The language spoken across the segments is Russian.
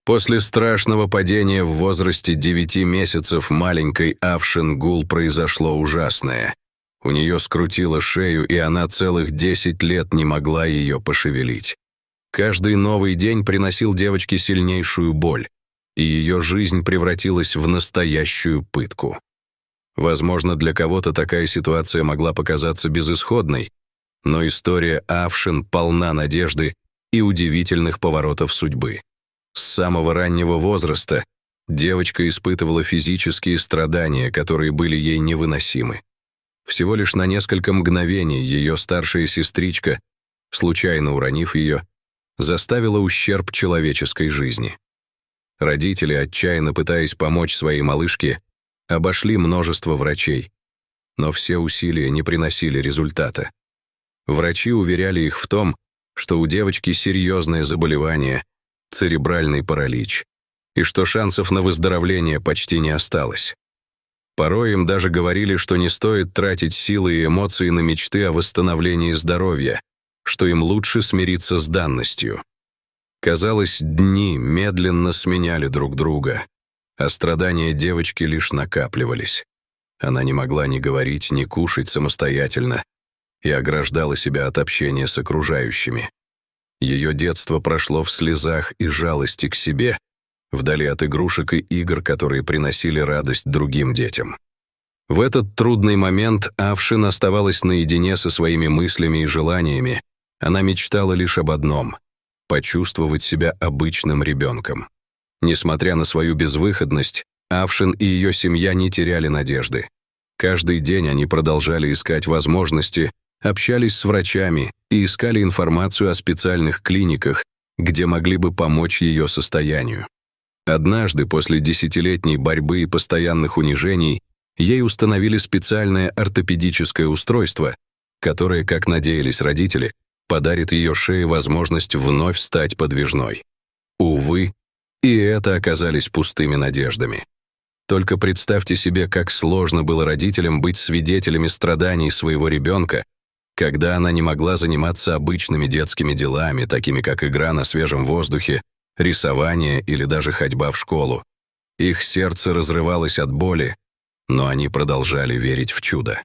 После страшного падения в возрасте 9 месяцев маленькой Афшин Гул произошло ужасное. У нее скрутило шею, и она целых 10 лет не могла ее пошевелить. Каждый новый день приносил девочке сильнейшую боль, и ее жизнь превратилась в настоящую пытку. Возможно, для кого-то такая ситуация могла показаться безысходной, но история Афшин полна надежды и удивительных поворотов судьбы. С самого раннего возраста девочка испытывала физические страдания, которые были ей невыносимы. Всего лишь на несколько мгновений ее старшая сестричка, случайно уронив ее, заставила ущерб человеческой жизни. Родители, отчаянно пытаясь помочь своей малышке, обошли множество врачей, но все усилия не приносили результата. Врачи уверяли их в том, что у девочки серьезное заболевание, церебральный паралич, и что шансов на выздоровление почти не осталось. Порой им даже говорили, что не стоит тратить силы и эмоции на мечты о восстановлении здоровья, что им лучше смириться с данностью. Казалось, дни медленно сменяли друг друга, а страдания девочки лишь накапливались. Она не могла ни говорить, ни кушать самостоятельно и ограждала себя от общения с окружающими. Ее детство прошло в слезах и жалости к себе, вдали от игрушек и игр, которые приносили радость другим детям. В этот трудный момент Афшин оставалась наедине со своими мыслями и желаниями. Она мечтала лишь об одном — почувствовать себя обычным ребенком. Несмотря на свою безвыходность, Афшин и ее семья не теряли надежды. Каждый день они продолжали искать возможности, общались с врачами и искали информацию о специальных клиниках, где могли бы помочь ее состоянию. Однажды, после десятилетней борьбы и постоянных унижений, ей установили специальное ортопедическое устройство, которое, как надеялись родители, подарит ее шее возможность вновь стать подвижной. Увы, и это оказались пустыми надеждами. Только представьте себе, как сложно было родителям быть свидетелями страданий своего ребенка, когда она не могла заниматься обычными детскими делами, такими как игра на свежем воздухе, рисование или даже ходьба в школу. Их сердце разрывалось от боли, но они продолжали верить в чудо.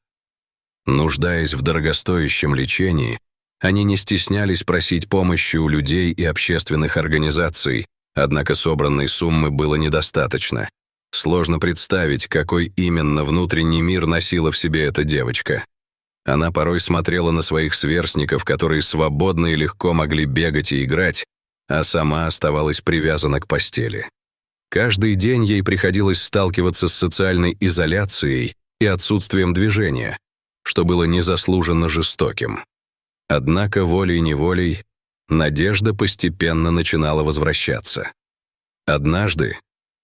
Нуждаясь в дорогостоящем лечении, они не стеснялись просить помощи у людей и общественных организаций, однако собранной суммы было недостаточно. Сложно представить, какой именно внутренний мир носила в себе эта девочка. Она порой смотрела на своих сверстников, которые свободно и легко могли бегать и играть, а сама оставалась привязана к постели. Каждый день ей приходилось сталкиваться с социальной изоляцией и отсутствием движения, что было незаслуженно жестоким. Однако волей-неволей надежда постепенно начинала возвращаться. Однажды,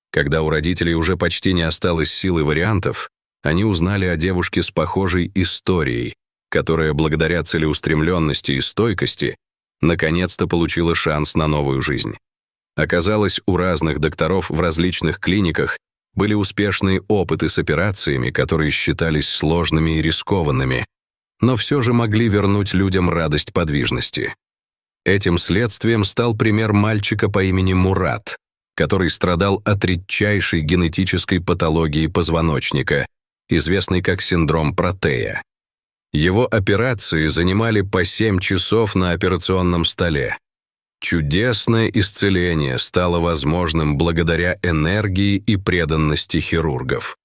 когда у родителей уже почти не осталось сил и вариантов, они узнали о девушке с похожей историей, которая благодаря целеустремленности и стойкости наконец-то получила шанс на новую жизнь. Оказалось, у разных докторов в различных клиниках были успешные опыты с операциями, которые считались сложными и рискованными, но все же могли вернуть людям радость подвижности. Этим следствием стал пример мальчика по имени Мурат, который страдал от редчайшей генетической патологии позвоночника, известной как синдром Протея. Его операции занимали по 7 часов на операционном столе. Чудесное исцеление стало возможным благодаря энергии и преданности хирургов.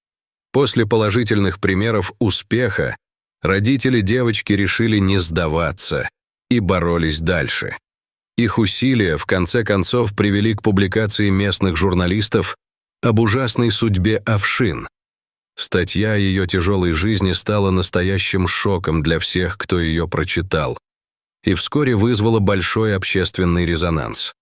После положительных примеров успеха родители девочки решили не сдаваться и боролись дальше. Их усилия в конце концов привели к публикации местных журналистов об ужасной судьбе Афшин. Статья о ее тяжелой жизни стала настоящим шоком для всех, кто ее прочитал, и вскоре вызвала большой общественный резонанс.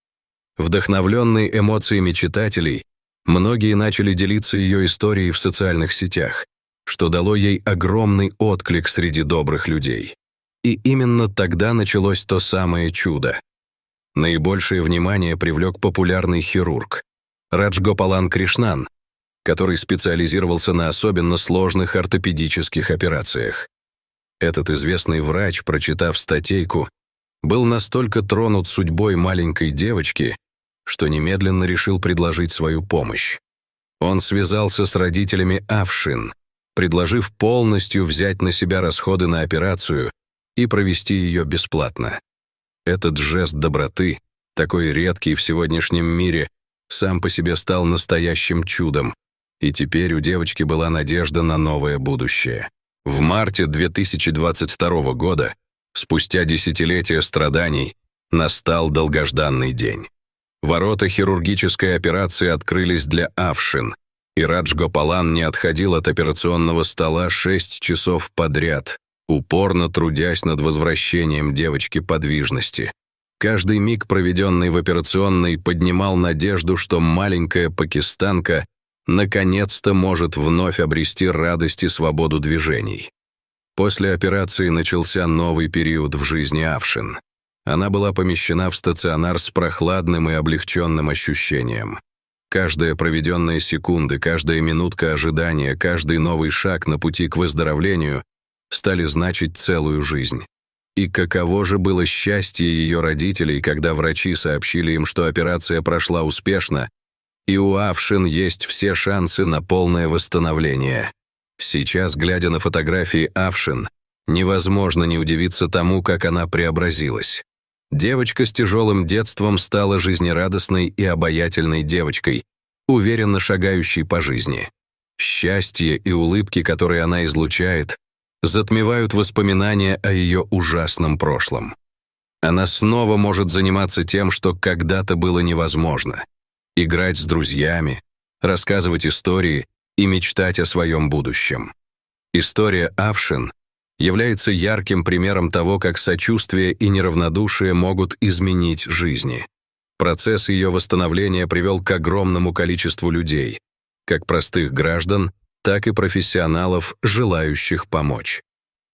Вдохновленные эмоциями читателей, многие начали делиться ее историей в социальных сетях, что дало ей огромный отклик среди добрых людей. И именно тогда началось то самое чудо. Наибольшее внимание привлек популярный хирург Раджгопалан Кришнан, который специализировался на особенно сложных ортопедических операциях. Этот известный врач, прочитав статейку, был настолько тронут судьбой маленькой девочки, что немедленно решил предложить свою помощь. Он связался с родителями Афшин, предложив полностью взять на себя расходы на операцию и провести ее бесплатно. Этот жест доброты, такой редкий в сегодняшнем мире, сам по себе стал настоящим чудом, и теперь у девочки была надежда на новое будущее. В марте 2022 года, спустя десятилетия страданий, настал долгожданный день. Ворота хирургической операции открылись для Афшин, и Радж Гопалан не отходил от операционного стола 6 часов подряд, упорно трудясь над возвращением девочки подвижности. Каждый миг, проведенный в операционной, поднимал надежду, что маленькая пакистанка наконец-то может вновь обрести радость и свободу движений. После операции начался новый период в жизни Афшин. Она была помещена в стационар с прохладным и облегченным ощущением. Каждая проведенная секунда, каждая минутка ожидания, каждый новый шаг на пути к выздоровлению стали значить целую жизнь. И каково же было счастье ее родителей, когда врачи сообщили им, что операция прошла успешно, и у Афшин есть все шансы на полное восстановление. Сейчас, глядя на фотографии Афшин, невозможно не удивиться тому, как она преобразилась. Девочка с тяжелым детством стала жизнерадостной и обаятельной девочкой, уверенно шагающей по жизни. Счастье и улыбки, которые она излучает, затмевают воспоминания о ее ужасном прошлом. Она снова может заниматься тем, что когда-то было невозможно. Играть с друзьями, рассказывать истории и мечтать о своем будущем. История Афшин является ярким примером того, как сочувствие и неравнодушие могут изменить жизни. Процесс ее восстановления привел к огромному количеству людей, как простых граждан, так и профессионалов, желающих помочь.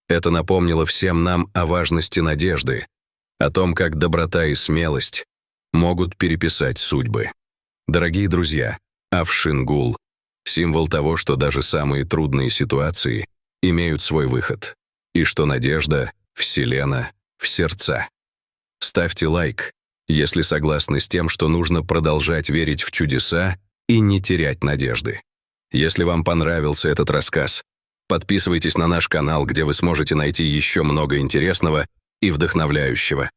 Это напомнило всем нам о важности надежды, о том, как доброта и смелость могут переписать судьбы. Дорогие друзья, Афшин Гул – символ того, что даже самые трудные ситуации имеют свой выход, и что надежда вселена в сердца. Ставьте лайк, если согласны с тем, что нужно продолжать верить в чудеса и не терять надежды. Если вам понравился этот рассказ, подписывайтесь на наш канал, где вы сможете найти еще много интересного и вдохновляющего.